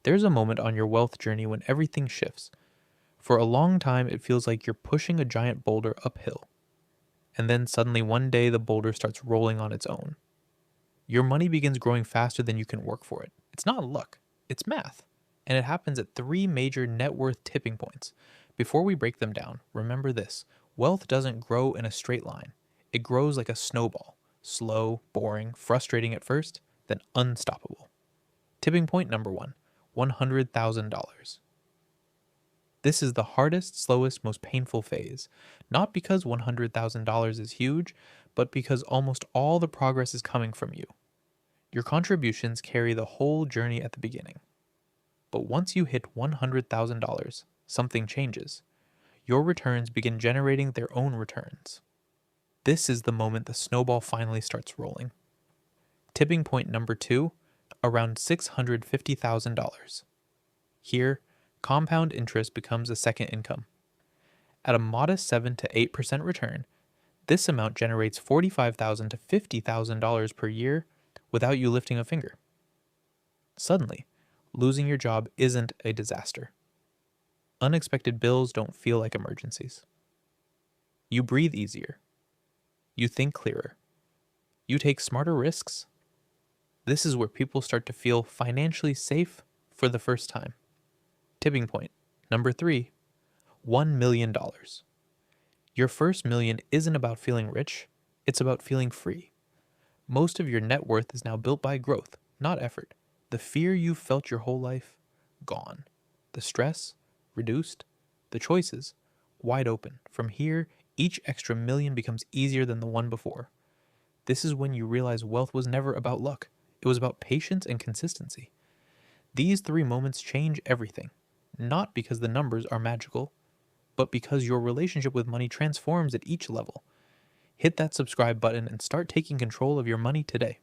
There's a moment on your wealth journey when everything shifts. For a long time, it feels like you're pushing a giant boulder uphill. And then suddenly one day the boulder starts rolling on its own. Your money begins growing faster than you can work for it. It's not luck, it's math. And it happens at three major net worth tipping points. Before we break them down, remember this: wealth doesn't grow in a straight line, it grows like a snowball, slow, boring, frustrating at first, then unstoppable. Tipping point number one: $100,000. This is the hardest, slowest, most painful phase. Not because $100,000 is huge, but because almost all the progress is coming from you. Your contributions carry the whole journey at the beginning. But once you hit $100,000, something changes. Your returns begin generating their own returns. This is the moment the snowball finally starts rolling. Tipping point number two: around $650,000. Here, compound interest becomes a second income. At a modest 7 to 8% return, this amount generates $45,000 to $50,000 per year without you lifting a finger. Suddenly, losing your job isn't a disaster. Unexpected bills don't feel like emergencies. You breathe easier. You think clearer. You take smarter risks. This is where people start to feel financially safe for the first time. Tipping point number three: $1 million. Your first million isn't about feeling rich, it's about feeling free. Most of your net worth is now built by growth, not effort. The fear you've felt your whole life, gone. The stress, reduced. The choices, wide open. From here, each extra million becomes easier than the one before. This is when you realize wealth was never about luck. It was about patience and consistency. These three moments change everything. Not because the numbers are magical, but because your relationship with money transforms at each level. Hit that subscribe button and start taking control of your money today.